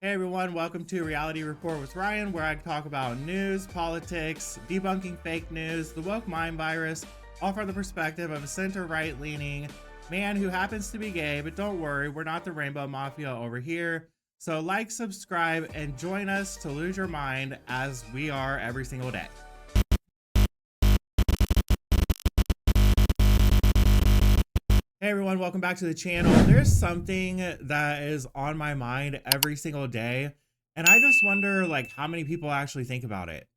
Hey everyone, welcome to Reality Report with Ryan, where I talk about news, politics, debunking fake news, the woke mind virus, all from the perspective of a center-right leaning man who happens to be gay, but don't worry, we're not the Rainbow Mafia over here. So like, subscribe, and join us to lose your mind as we are every single day. Hey everyone, welcome back to the channel. There's something that is on my mind every single day, and I just wonder like how many people actually think about it.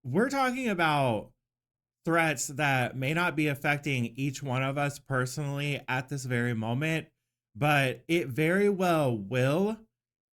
We're talking about threats that may not be affecting each one of us personally at this very moment, but it very well will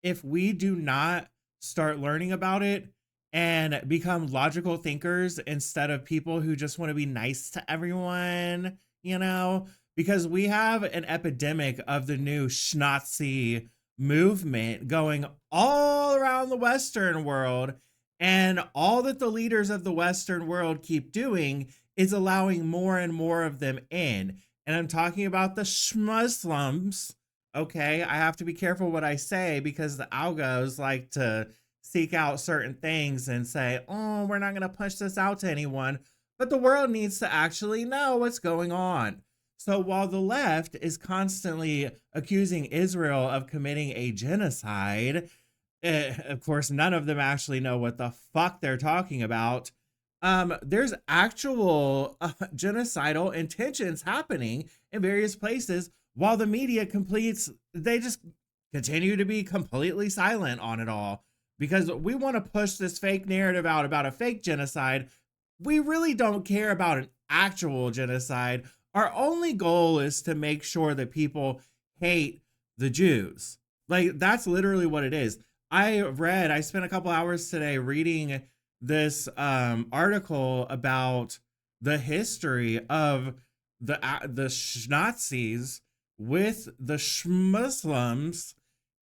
if we do not start learning about it and become logical thinkers instead of people who just want to be nice to everyone, you know, because we have an epidemic of the new schnazi movement going all around the Western world. And all that the leaders of the Western world keep doing is allowing more and more of them in. And I'm talking about the Muslims. Okay, I have to be careful what I say because the algos like to seek out certain things and say, oh, we're not going to push this out to anyone. But the world needs to actually know what's going on. So while the left is constantly accusing Israel of committing a genocide, of course, none of them actually know what the fuck they're talking about. There's actual genocidal intentions happening in various places while the media they just continue to be completely silent on it all because we want to push this fake narrative out about a fake genocide. We really don't care about an actual genocide. Our only goal is to make sure that people hate the Jews. Like, that's literally what it is. I spent a couple hours today reading this article about the history of the Nazis with the Muslims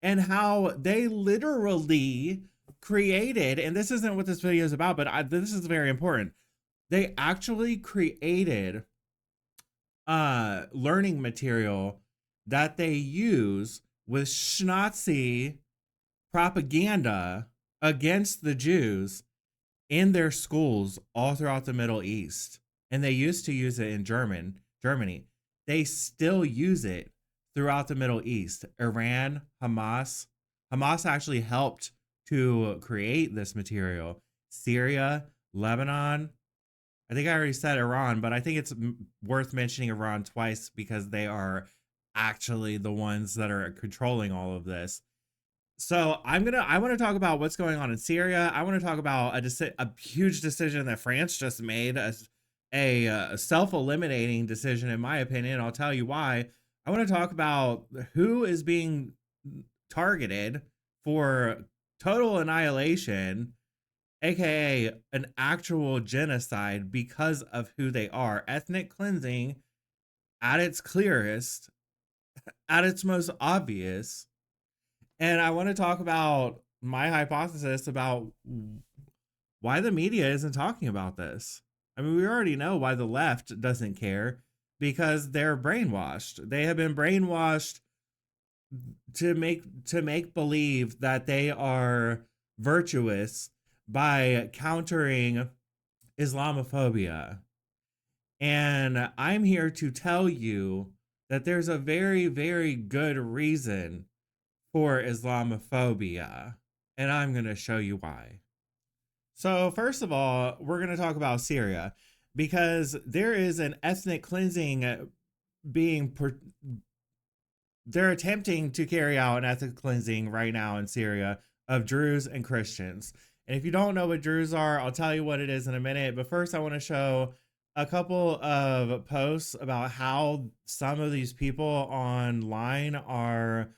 and how they literally created, and this isn't what this video is about, but this is very important. They actually created learning material that they use with Nazi propaganda against the Jews in their schools all throughout the Middle East. And they used to use it in Germany. They still use it throughout the Middle East. Iran, Hamas actually helped to create this material. Syria, Lebanon, I think I already said Iran, but I think it's worth mentioning Iran twice because they are actually the ones that are controlling all of this. So I want to talk about what's going on in Syria. I want to talk about a huge decision that France just made, a self-eliminating decision, in my opinion. I'll tell you why. I want to talk about who is being targeted for total annihilation, aka an actual genocide because of who they are. Ethnic cleansing at its clearest, at its most obvious. And I want to talk about my hypothesis about why the media isn't talking about this. I mean, we already know why the left doesn't care, because they're brainwashed. They have been brainwashed to make believe that they are virtuous by countering Islamophobia. And I'm here to tell you that there's a very, very good reason for Islamophobia, and I'm going to show you why. So first of all, we're going to talk about Syria, because there is an ethnic cleansing they're attempting to carry out an ethnic cleansing right now in Syria of Druze and Christians. And if you don't know what Druze are, I'll tell you what it is in a minute. But first, I want to show a couple of posts about how some of these people online are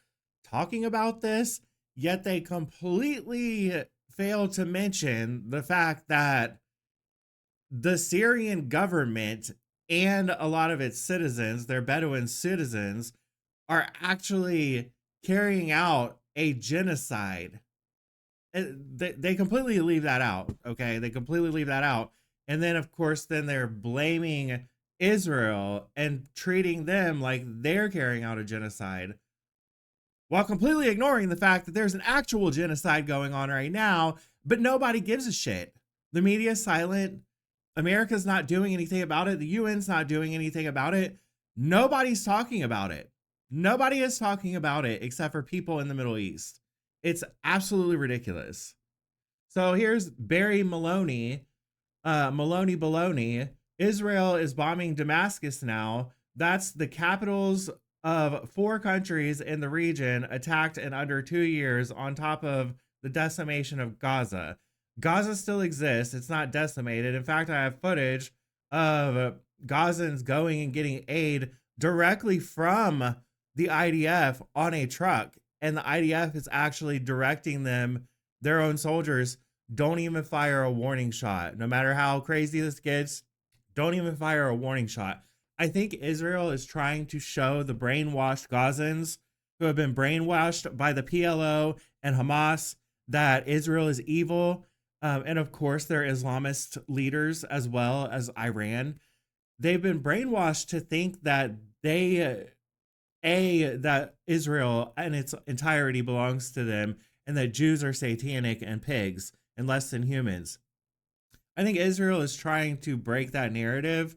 talking about this, yet they completely fail to mention the fact that the Syrian government and a lot of its citizens, their Bedouin citizens, are actually carrying out a genocide. They completely leave that out. Okay, they completely leave that out. And then of course then they're blaming Israel and treating them like they're carrying out a genocide, while completely ignoring the fact that there's an actual genocide going on right now, but nobody gives a shit. The media is silent. America's not doing anything about it. The UN's not doing anything about it. Nobody's talking about it. Nobody is talking about it except for people in the Middle East. It's absolutely ridiculous. So here's Barry Maloney, Maloney Baloney. Israel is bombing Damascus now. That's the capitals of 4 countries in the region attacked in under 2 years, on top of the decimation of Gaza. Gaza still exists. It's not decimated. In fact, I have footage of Gazans going and getting aid directly from the IDF on a truck. And the IDF is actually directing them, their own soldiers, don't even fire a warning shot. No matter how crazy this gets, don't even fire a warning shot. I think Israel is trying to show the brainwashed Gazans who have been brainwashed by the PLO and Hamas that Israel is evil. And of course, their Islamist leaders, as well as Iran. They've been brainwashed to think that that Israel in its entirety belongs to them, and that Jews are satanic and pigs and less than humans. I think Israel is trying to break that narrative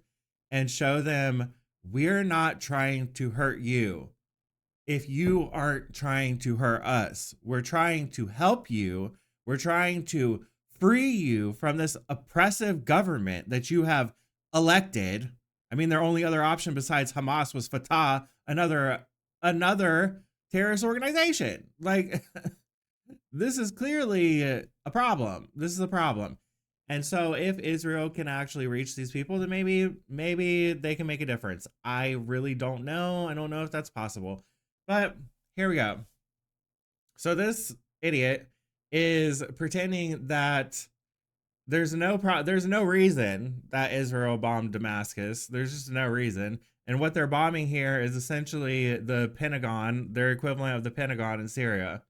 and show them, we're not trying to hurt you if you aren't trying to hurt us. We're trying to help you. We're trying to free you from this oppressive government that you have elected. I mean, their only other option besides Hamas was Fatah, another terrorist organization. Like, this is clearly a problem. This is a problem. And so if Israel can actually reach these people, then maybe they can make a difference. I really don't know. I don't know if that's possible. But here we go. So this idiot is pretending that there's no reason that Israel bombed Damascus. There's just no reason. And what they're bombing here is essentially the Pentagon, their equivalent of the Pentagon in Syria.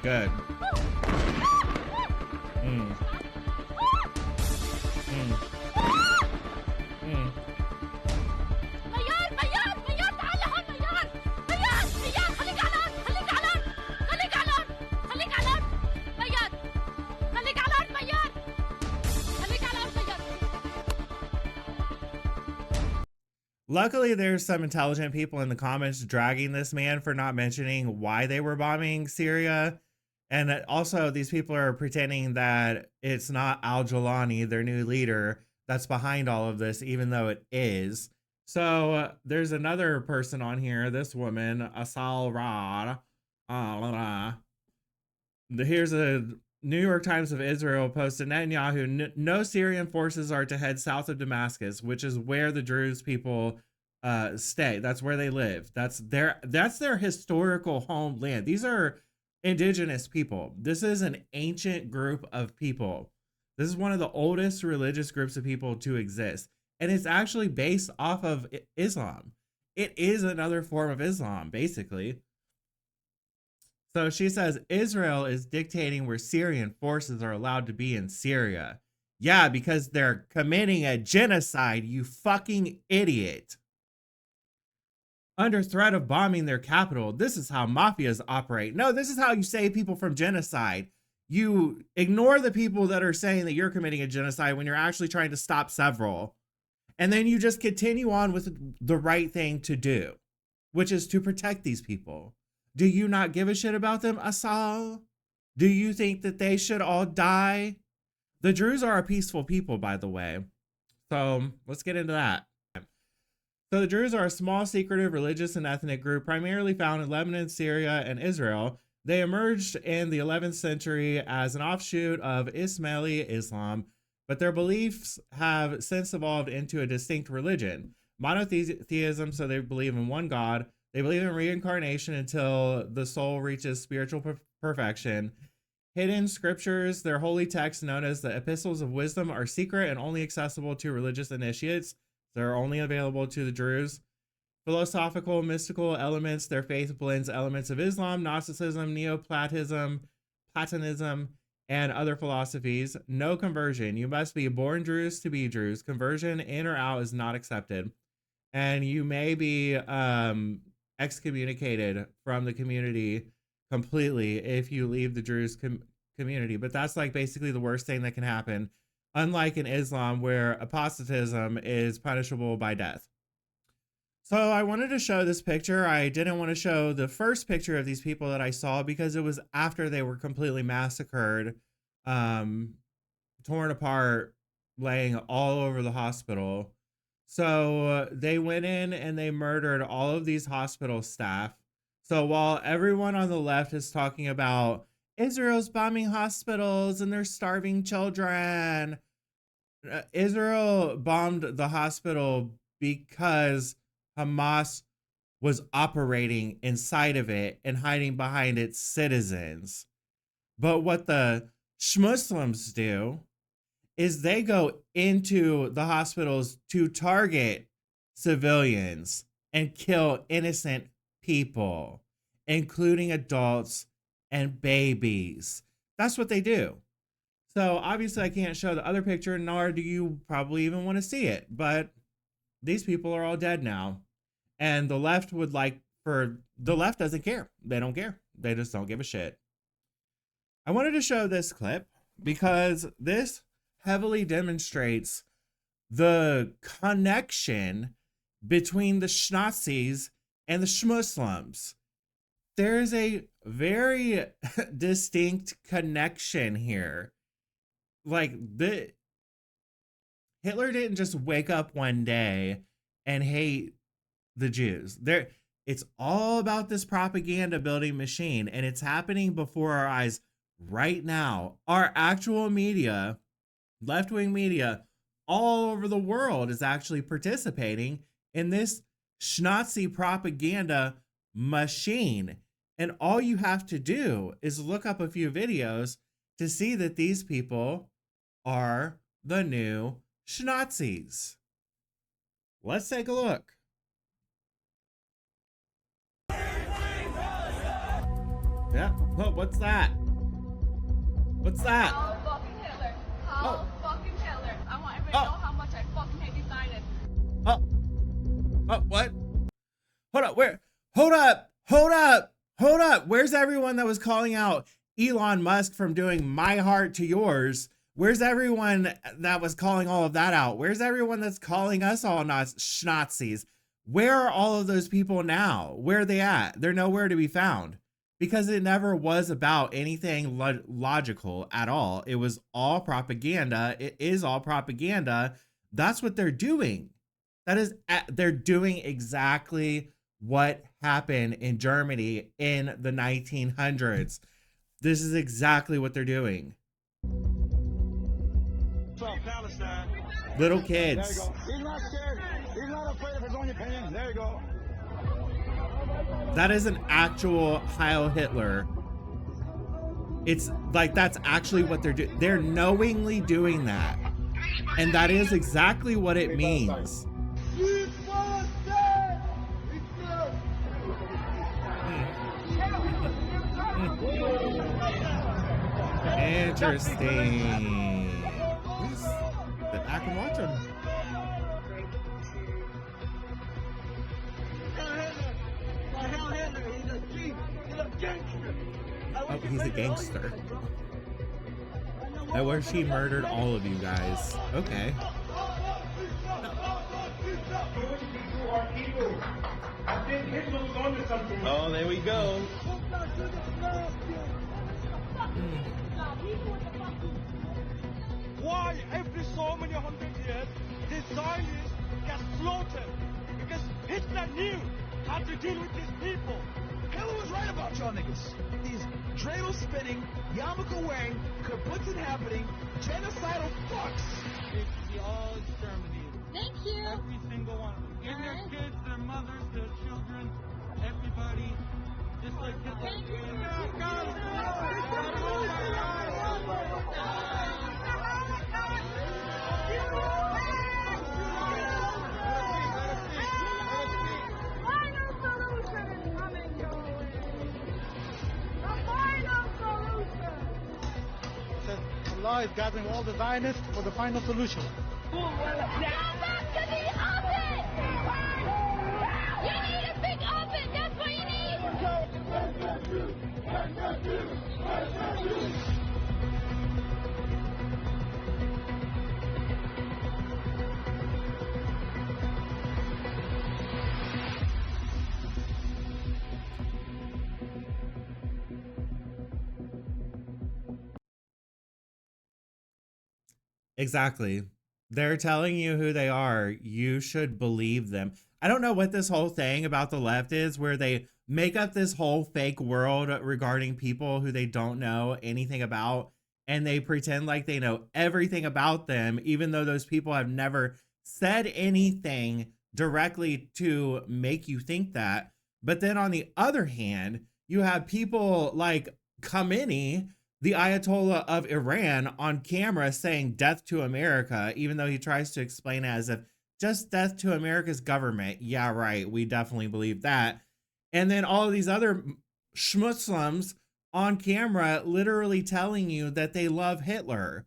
Good. Luckily, there's some intelligent people in the comments dragging this man for not mentioning why they were bombing Syria. And also, these people are pretending that it's not al-Jawlani, their new leader, that's behind all of this, even though it is. So there's another person on here, this woman, Asal Rad. Here's a New York Times of Israel posted, Netanyahu, no Syrian forces are to head south of Damascus, which is where the Druze people stay. That's where they live. That's their historical homeland. These are indigenous people. This is an ancient group of people. This is one of the oldest religious groups of people to exist. And it's actually based off of Islam. It is another form of Islam, basically. So she says, Israel is dictating where Syrian forces are allowed to be in Syria. Yeah, because they're committing a genocide, you fucking idiot. Under threat of bombing their capital, this is how mafias operate. No, this is how you save people from genocide. You ignore the people that are saying that you're committing a genocide when you're actually trying to stop several. And then you just continue on with the right thing to do, which is to protect these people. Do you not give a shit about them, Asal? Do you think that they should all die? The Druze are a peaceful people, by the way. So let's get into that. So the Druze are a small, secretive, religious and ethnic group primarily found in Lebanon, Syria, and Israel. They emerged in the 11th century as an offshoot of Ismaili Islam, but their beliefs have since evolved into a distinct religion. Monotheism, so they believe in one God. They believe in reincarnation until the soul reaches spiritual perfection. Hidden scriptures, their holy texts known as the epistles of wisdom, are secret and only accessible to religious initiates. They're only available to the Druze. Philosophical, mystical elements, their faith blends elements of Islam, Gnosticism, Neoplatonism, Platonism, and other philosophies. No conversion. You must be born Druze to be Druze. Conversion in or out is not accepted. and you may be excommunicated from the community completely if you leave the Druze community. But that's like basically the worst thing that can happen, unlike in Islam where apostatism is punishable by death. So I wanted to show this picture. I didn't want to show the first picture of these people that I saw because it was after they were completely massacred, torn apart, laying all over the hospital. So they went in and they murdered all of these hospital staff. So while everyone on the left is talking about Israel's bombing hospitals and they're starving children, Israel bombed the hospital because Hamas was operating inside of it and hiding behind its citizens. But what the Muslims do is they go into the hospitals to target civilians and kill innocent people, including adults and babies. That's what they do. So obviously I can't show the other picture, nor do you probably even want to see it, but these people are all dead now. And the left would like for the left doesn't care. They don't care. They just don't give a shit. I wanted to show this clip because this heavily demonstrates the connection between the Nazis and the Muslims. There's a very distinct connection here. Like Hitler didn't just wake up one day and hate the Jews. It's all about this propaganda building machine, and it's happening before our eyes right now. Our actual media, left-wing media, all over the world is actually participating in this Nazi propaganda machine. And all you have to do is look up a few videos to see that these people are the new Nazis. Let's take a look. Yeah. Oh, what's that? What's that? How fucking Hitler. How fucking Hitler. I want everyone to know how much I fucking hate these Zionists. What? Hold up. Where? Hold up. Where's everyone that was calling out Elon Musk from doing My Heart to Yours? Where's everyone that was calling all of that out? Where's everyone that's calling us all Nazis? Where are all of those people now? Where are they at? They're nowhere to be found. Because it never was about anything logical at all. It was all propaganda. It is all propaganda. That's what they're doing. They're doing exactly what happened in Germany in the 1900s. This is exactly what they're doing. Palestine. Little kids. There you go. He's not scared. He's not afraid of his own opinion. There you go. That is an actual Heil Hitler. It's like that's actually what they're doing. They're knowingly doing that. And that is exactly what it means. Interesting. I can watch him. Oh, he's a gangster. I wish he murdered all of you guys. Okay. Oh, there we go. Why every so many hundred years the Zionists get slaughtered? Because Hitler knew how to deal with these people. Hitler was right about y'all niggas. These dreidel-spinning, yarmulke-wearing, kibbutz-inhabiting, genocidal fucks. They should be all exterminated. Thank you. Every single one of them. And their kids, their mothers, their children, everybody. Just like Hitler. Thank you. Allah is gathering all the Zionists for the final solution. Now back to the office! Exactly. They're telling you who they are. You should believe them. I don't know what this whole thing about the left is, where they make up this whole fake world regarding people who they don't know anything about, and they pretend like they know everything about them, even though those people have never said anything directly to make you think that. But then on the other hand, you have people like Khamenei, the Ayatollah of Iran, on camera saying death to America, even though he tries to explain it as if just death to America's government. Yeah, right. We definitely believe that. And then all of these other Muslims on camera literally telling you that they love Hitler.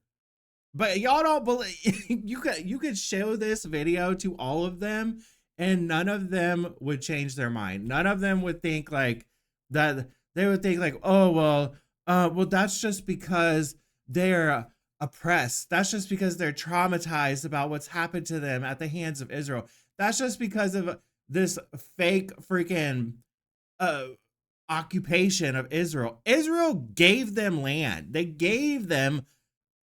But y'all don't believe. You could show this video to all of them, and none of them would change their mind. None of them would think like that. They would think like, oh well, that's just because they're oppressed. That's just because they're traumatized about what's happened to them at the hands of Israel. That's just because of this fake freaking uh occupation of Israel. Israel gave them land. They gave them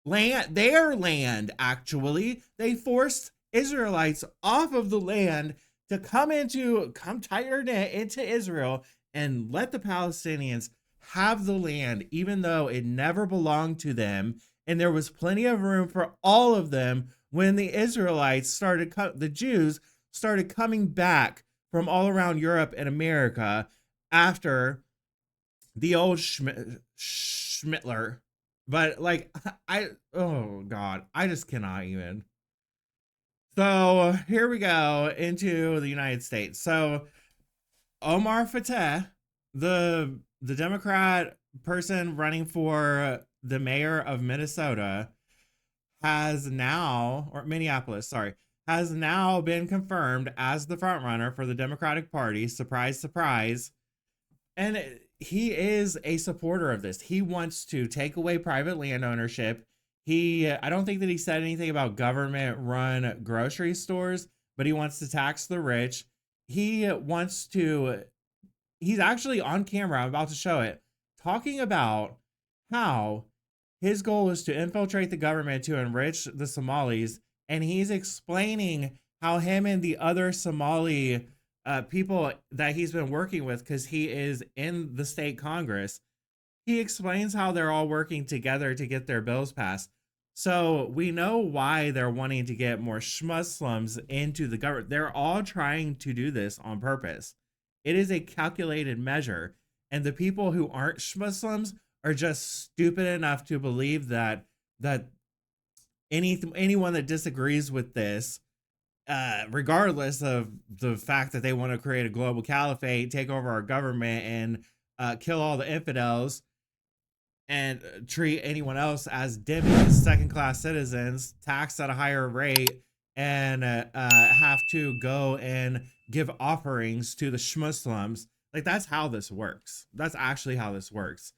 land, their land. Actually, they forced Israelites off of the land to come tighter knit into Israel and let the Palestinians have the land, even though it never belonged to them, and there was plenty of room for all of them. When the Israelites started, the Jews started coming back from all around Europe and America after the old Schmittler. But like, oh God, I just cannot even. So here we go into the United States. So Omar Fateh, the Democrat person running for the mayor of Minnesota, has now, or Minneapolis, sorry, has now been confirmed as the front runner for the Democratic Party. Surprise, surprise. And he is a supporter of this. He wants to take away private land ownership. I don't think that he said anything about government run grocery stores, but he wants to tax the rich. He's actually on camera, I'm about to show it, talking about how his goal is to infiltrate the government to enrich the Somalis. And he's explaining how him and the other Somali people that he's been working with, because he is in the state Congress, he explains how they're all working together to get their bills passed. So we know why they're wanting to get more Muslims into the government. They're all trying to do this on purpose. It is a calculated measure. And the people who aren't Muslims are just stupid enough to believe that anyone that disagrees with this, regardless of the fact that they want to create a global caliphate, take over our government, and kill all the infidels, and treat anyone else as dimmies, second-class citizens, taxed at a higher rate, and have to go and give offerings to the Muslims. Like, that's how this works. That's actually how this works.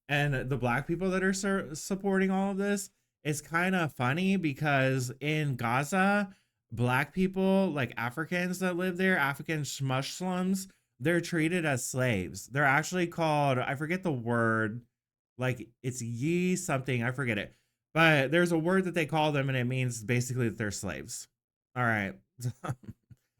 And the black people that are supporting all of this, it's kind of funny because in Gaza, black people, like Africans that live there, African Muslims, they're treated as slaves. They're actually called, I forget the word, like it's ye something, I forget it. But there's a word that they call them, and it means basically that they're slaves. All right.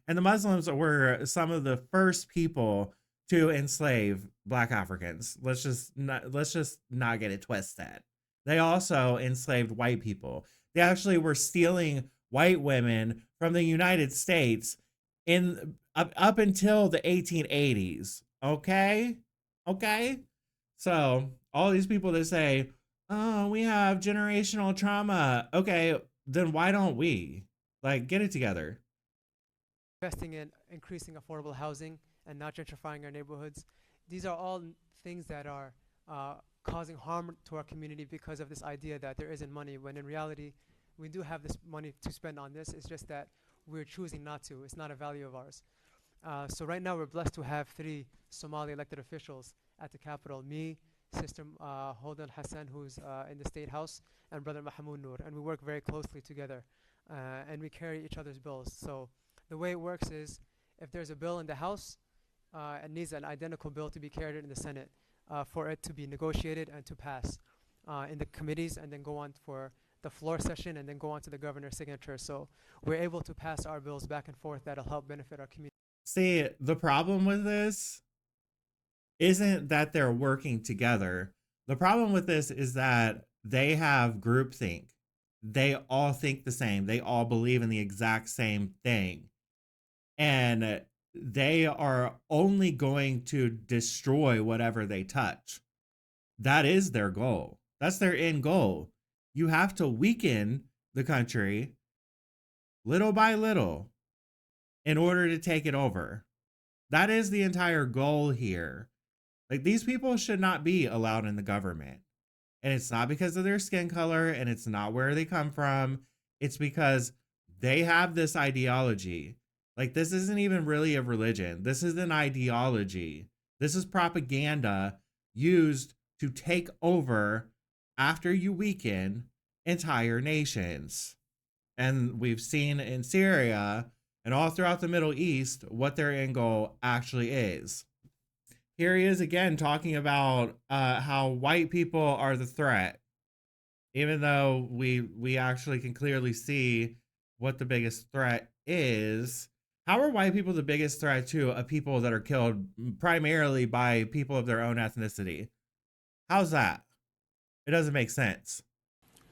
And the Muslims were some of the first people to enslave black Africans. Let's just not get it twisted. They also enslaved white people. They actually were stealing white women from the United States in up until the 1880s. Okay? So all these people that say, oh, we have generational trauma. Okay, then why don't we? Like, get it together. Investing in increasing affordable housing and not gentrifying our neighborhoods. These are all things that are causing harm to our community because of this idea that there isn't money, when in reality, we do have this money to spend on this. It's just that we're choosing not to. It's not a value of ours. So right now, we're blessed to have 3 Somali elected officials at the Capitol. Me, Sister Holden Hassan, who's in the State House, and Brother Mahmoud Noor. And we work very closely together. And we carry each other's bills. So the way it works is, if there's a bill in the House, it needs an identical bill to be carried in the Senate for it to be negotiated and to pass in the committees, and then go on for the floor session and then go on to the governor's signature. So we're able to pass our bills back and forth that'll help benefit our community. See, the problem with this isn't that they're working together. The problem with this is that they have groupthink. They all think the same. They all believe in the exact same thing. And they are only going to destroy whatever they touch. That is their goal. That's their end goal. You have to weaken the country little by little in order to take it over. That is the entire goal here. Like, these people should not be allowed in the government. And it's not because of their skin color, and it's not where they come from. It's because they have this ideology. Like, this isn't even really a religion. This is an ideology. This is propaganda used to take over after you weaken entire nations. And we've seen in Syria and all throughout the Middle East what their end goal actually is. Here he is again talking about how white people are the threat, even though we actually can clearly see what the biggest threat is. How are white people the biggest threat to a people that are killed primarily by people of their own ethnicity? How's that? It doesn't make sense.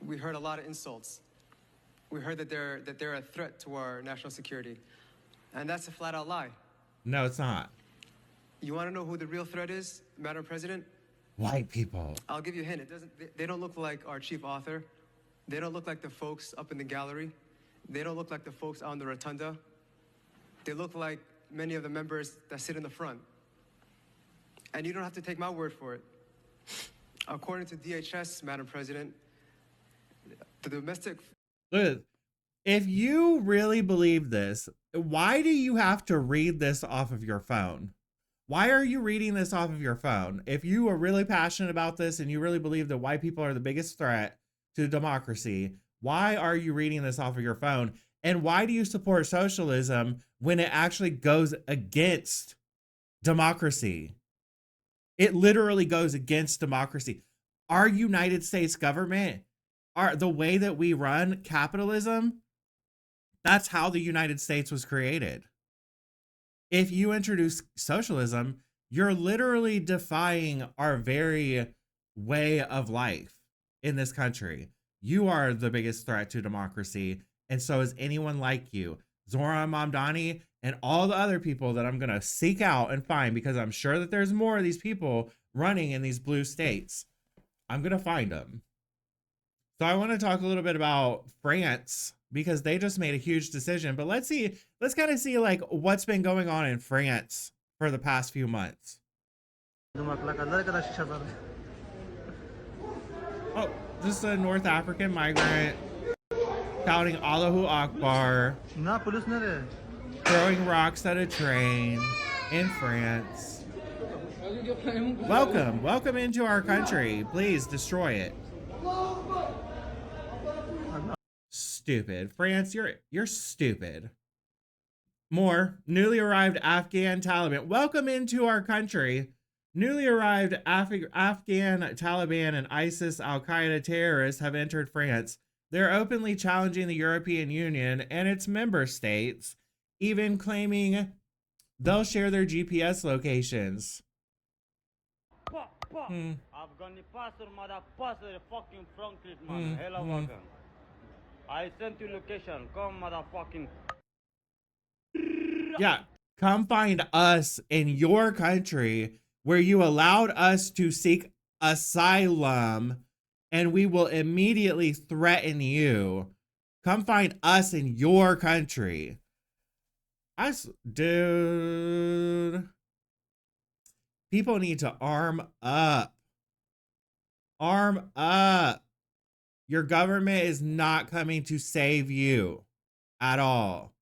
We heard a lot of insults. We heard that they're a threat to our national security. And that's a flat out lie. No, it's not. You want to know who the real threat is, Madam President? White people. I'll give you a hint. They don't look like our chief author. They don't look like the folks up in the gallery. They don't look like the folks on the rotunda. They look like many of the members that sit in the front. And you don't have to take my word for it. According to DHS, Madam President, the domestic... Look, if you really believe this, why do you have to read this off of your phone? Why are you reading this off of your phone? If you are really passionate about this and you really believe that white people are the biggest threat to democracy, why are you reading this off of your phone? And why do you support socialism when it actually goes against democracy? It literally goes against democracy. Our United States government, the way that we run capitalism, that's how the United States was created. If you introduce socialism, you're literally defying our very way of life in this country. You are the biggest threat to democracy, and so is anyone like you. Zoran Mamdani and all the other people that I'm going to seek out and find, because I'm sure that there's more of these people running in these blue states. I'm going to find them. So I want to talk a little bit about France, because they just made a huge decision. But let's kind of see like what's been going on in France for the past few months. Oh, this is a North African migrant shouting Allahu Akbar, throwing rocks at a train in France. Welcome into our country. Please destroy it. Stupid. France, you're stupid. More. Newly arrived Afghan Taliban. Welcome into our country. Newly arrived Afghan Taliban and ISIS Al-Qaeda terrorists have entered France. They're openly challenging the European Union and its member states, even claiming they'll share their GPS locations. I sent you location. Come, motherfucking. Yeah, come find us in your country where you allowed us to seek asylum, and we will immediately threaten you. Come find us in your country. Dude. People need to arm up. Arm up. Your government is not coming to save you at all.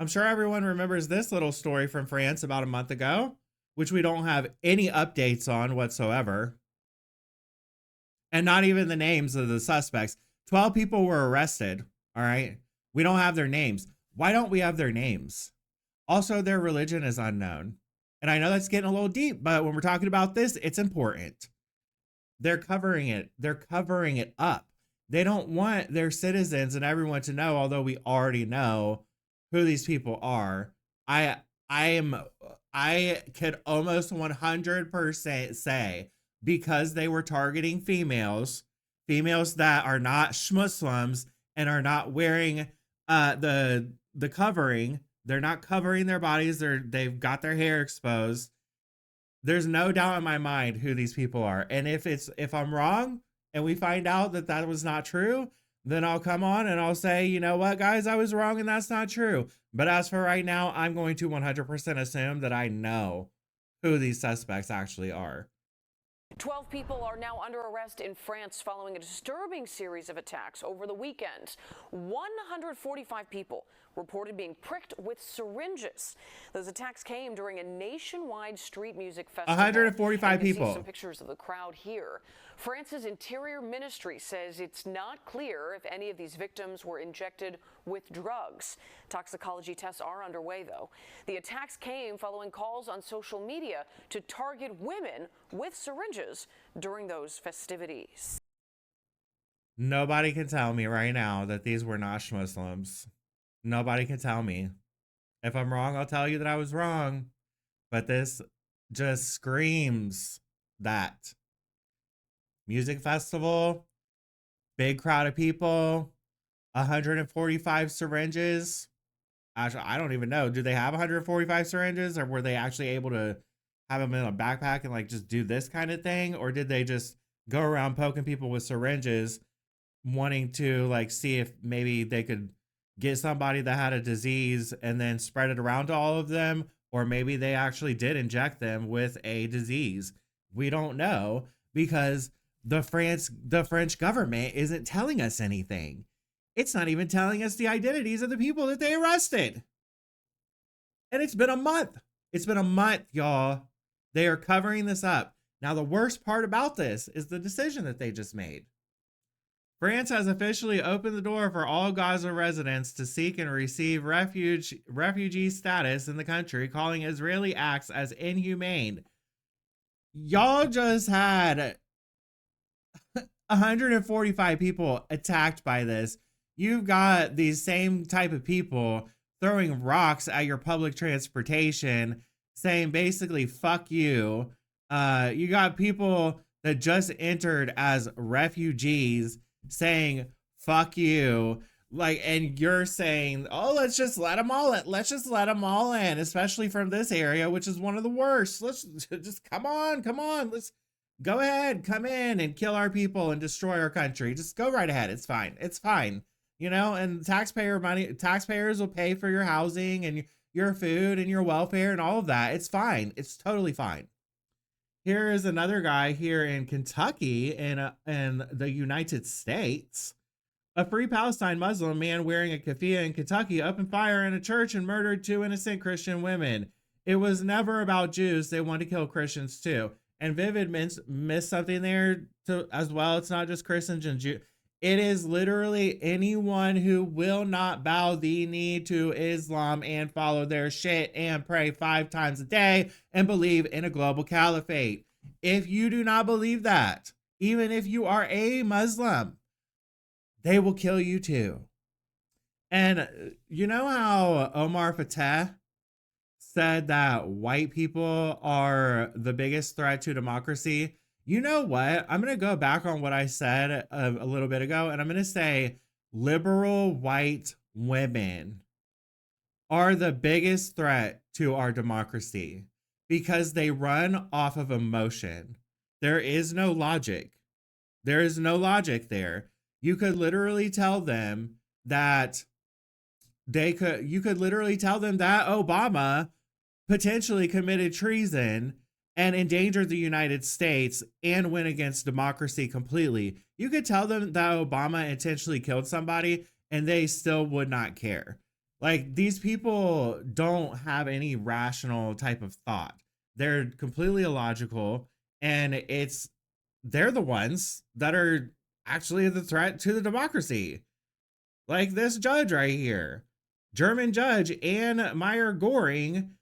I'm sure everyone remembers this little story from France about a month ago, which we don't have any updates on whatsoever. And not even the names of the suspects. 12 people were arrested, all right? We don't have their names. Why don't we have their names? Also, their religion is unknown. And I know that's getting a little deep, but when we're talking about this, it's important. They're covering it. They're covering it up. They don't want their citizens and everyone to know, although we already know who these people are. I I could almost 100% say, because they were targeting females, females that are not Muslims and are not wearing the covering. They're not covering their bodies. They've got their hair exposed. There's no doubt in my mind who these people are. And if I'm wrong and we find out that that was not true, then I'll come on and I'll say, you know what, guys, I was wrong and that's not true. But as for right now, I'm going to 100% assume that I know who these suspects actually are. 12 people are now under arrest in France following a disturbing series of attacks over the weekend. 145 people reported being pricked with syringes. Those attacks came during a nationwide street music festival. 145 people. See some pictures of the crowd here. France's Interior Ministry says it's not clear if any of these victims were injected with drugs. Toxicology tests are underway, though. The attacks came following calls on social media to target women with syringes during those festivities. Nobody can tell me right now that these were not Muslims. Nobody can tell me. If I'm wrong, I'll tell you that I was wrong. But this just screams that. Music festival, big crowd of people, 145 syringes. Actually, I don't even know. Do they have 145 syringes, or were they actually able to have them in a backpack and like just do this kind of thing? Or did they just go around poking people with syringes, wanting to like see if maybe they could get somebody that had a disease and then spread it around to all of them? Or maybe they actually did inject them with a disease. We don't know, because the French government isn't telling us anything. It's not even telling us the identities of the people that they arrested. And it's been a month. It's been a month, y'all. They are covering this up. Now, the worst part about this is the decision that they just made. France has officially opened the door for all Gaza residents to seek and receive refugee status in the country, calling Israeli acts as inhumane. Y'all just had 145 people attacked by this. You've got these same type of people throwing rocks at your public transportation, saying basically fuck you. You got people that just entered as refugees saying fuck you, like, and you're saying, oh, let's just let them all in, especially from this area, which is one of the worst. Let's just come on, let's go ahead, come in and kill our people and destroy our country. Just go right ahead. It's fine. You know, and taxpayers will pay for your housing and your food and your welfare and all of that. It's fine. It's totally fine. Here is another guy here in Kentucky in the United States. A Free Palestine Muslim man wearing a keffiyeh in Kentucky opened fire in a church and murdered 2 innocent Christian women. It was never about Jews. They want to kill Christians too. And Vivid missed something there as well. It's not just Christians and Jews. It is literally anyone who will not bow the knee to Islam and follow their shit and pray 5 times a day and believe in a global caliphate. If you do not believe that, even if you are a Muslim, they will kill you too. And you know how Omar Fateh said that white people are the biggest threat to democracy? You know what? I'm going to go back on what I said a little bit ago, and I'm going to say liberal white women are the biggest threat to our democracy because they run off of emotion. There is no logic. There is no logic there. You could literally tell them that you could literally tell them that Obama potentially committed treason and endangered the United States and went against democracy completely. You could tell them that Obama intentionally killed somebody and they still would not care. Like, these people don't have any rational type of thought. They're completely illogical, and they're the ones that are actually the threat to the democracy. Like this judge right here. German judge Anne Meyer-Göring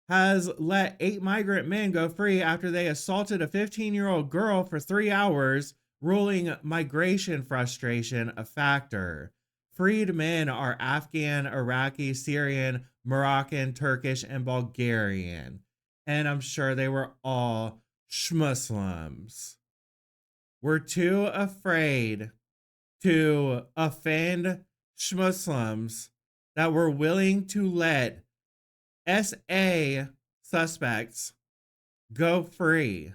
has let 8 migrant men go free after they assaulted a 15-year-old girl for 3 hours ruling migration frustration a factor. Freed men are Afghan, Iraqi, Syrian, Moroccan, Turkish, and Bulgarian. And I'm sure they were all Muslims. We're too afraid to offend Muslims that we're willing to let SA suspects go free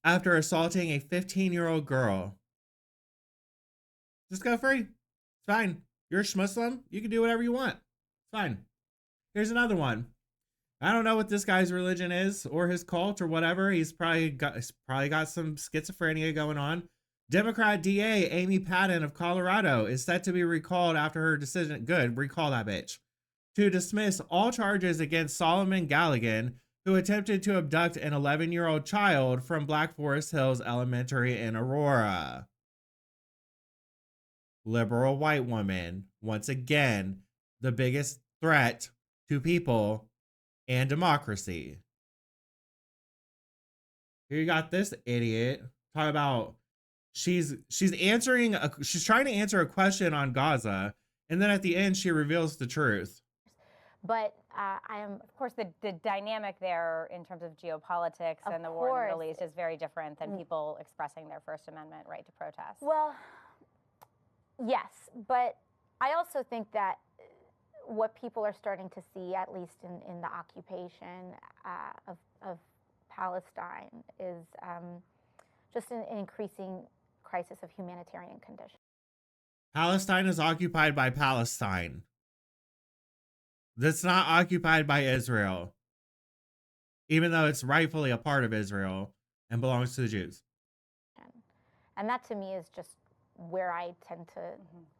after assaulting a 15-year-old girl. Just go free. It's fine. You're a Muslim. You can do whatever you want. It's fine. Here's another one. I don't know what this guy's religion is or his cult or whatever. He's probably got some schizophrenia going on. Democrat DA Amy Patton of Colorado is set to be recalled after her decision. Good, recall that bitch. To dismiss all charges against Solomon Galligan, who attempted to abduct an 11-year-old child from Black Forest Hills Elementary in Aurora. Liberal white woman, once again, the biggest threat to people and democracy. Here you got this idiot talk about she's trying to answer a question on Gaza, and then at the end she reveals the truth. But I am, of course, the dynamic there in terms of geopolitics and the war in the Middle East is very different than people expressing their First Amendment right to protest. Well, yes, but I also think that what people are starting to see, at least in the occupation of Palestine, is just an increasing crisis of humanitarian conditions. Palestine is occupied by Palestine. That's not occupied by Israel, even though it's rightfully a part of Israel and belongs to the Jews. And that to me is just where I tend to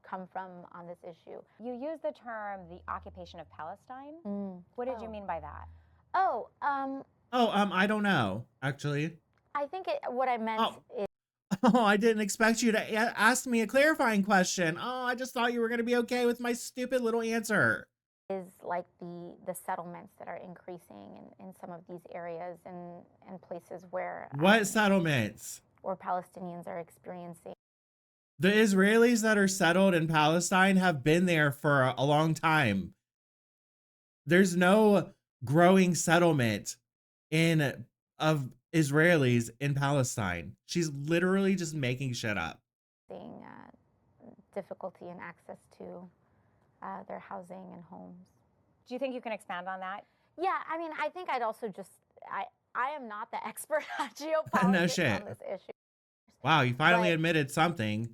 come from on this issue. You use the term the occupation of Palestine. What did you mean by that? I don't know, actually. I think what I meant is... Oh, I didn't expect you to ask me a clarifying question. Oh, I just thought you were going to be okay with my stupid little answer. Is like the settlements that are increasing in some of these areas and places where... What settlements? Where Palestinians are experiencing... The Israelis that are settled in Palestine have been there for a long time. There's no growing settlement of Israelis in Palestine. She's literally just making shit up. Difficulty in access to their housing and homes. Do you think you can expand on that? Yeah, I mean, I think I'd also just... I am not the expert on geopolitics no shit. on this issue. Wow, you finally admitted something.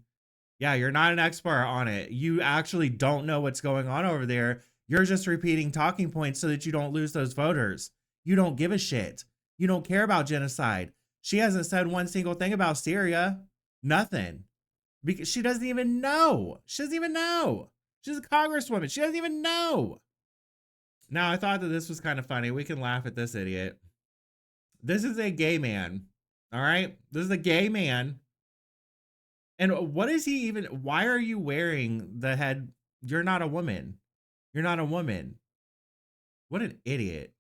Yeah, you're not an expert on it. You actually don't know what's going on over there. You're just repeating talking points so that you don't lose those voters. You don't give a shit. You don't care about genocide. She hasn't said one single thing about Syria. Nothing. Because she doesn't even know. She doesn't even know. She's a congresswoman. She doesn't even know. Now, I thought that this was kind of funny. We can laugh at this idiot. This is a gay man. All right? This is a gay man. And what is he even... Why are you wearing the head... You're not a woman. You're not a woman. What an idiot.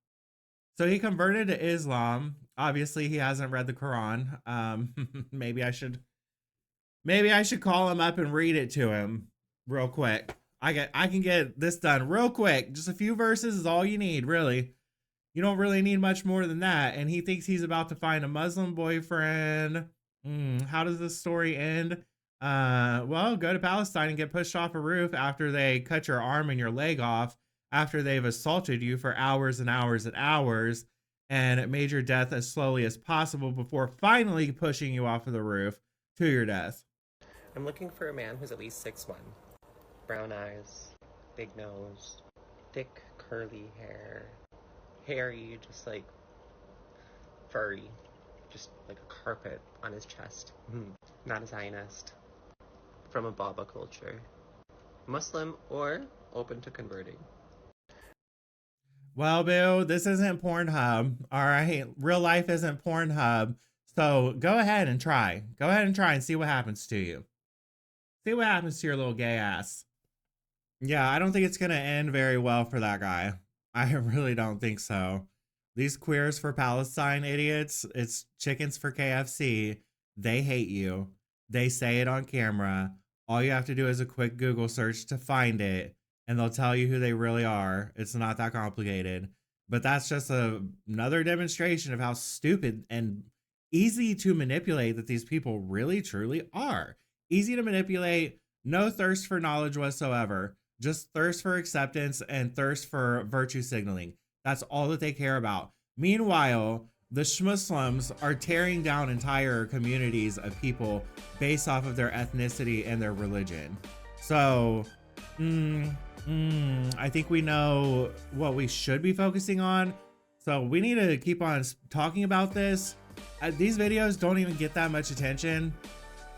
So he converted to Islam. Obviously, he hasn't read the Quran. Maybe I should call him up and read it to him real quick. I can get this done real quick. Just a few verses is all you need, really. You don't really need much more than that. And he thinks he's about to find a Muslim boyfriend. How does this story end? Well, go to Palestine and get pushed off a roof after they cut your arm and your leg off, after they've assaulted you for hours and hours and hours and made your death as slowly as possible before finally pushing you off of the roof to your death. I'm looking for a man who's at least 6'1". Brown eyes, big nose, thick curly hair, hairy, just like furry, just like a carpet on his chest. Not a Zionist. From a Baba culture. Muslim or open to converting. Well, boo, this isn't Pornhub. All right. Real life isn't Pornhub. So go ahead and try. Go ahead and try and see what happens to you. See what happens to your little gay ass. Yeah, I don't think it's going to end very well for that guy. I really don't think so. These queers for Palestine idiots, it's chickens for KFC. They hate you. They say it on camera. All you have to do is a quick Google search to find it, and they'll tell you who they really are. It's not that complicated. But that's just another demonstration of how stupid and easy to manipulate that these people really truly are. Easy to manipulate, no thirst for knowledge whatsoever, just thirst for acceptance and thirst for virtue signaling. That's all that they care about. Meanwhile, the Muslims are tearing down entire communities of people based off of their ethnicity and their religion. So, I think we know what we should be focusing on. So we need to keep on talking about this. These videos don't even get that much attention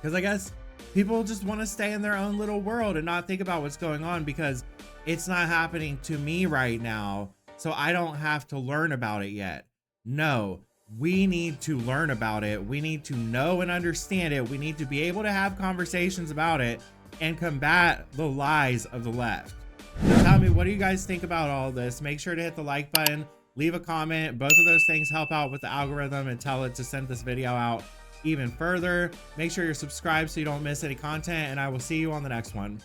because I guess people just want to stay in their own little world and not think about what's going on because it's not happening to me right now. So I don't have to learn about it yet. No, we need to learn about it. We need to know and understand it. We need to be able to have conversations about it and combat the lies of the left. So tell me, what do you guys think about all this? Make sure to hit the like button, leave a comment. Both of those things help out with the algorithm and tell it to send this video out even further. Make sure you're subscribed so you don't miss any content, and I will see you on the next one.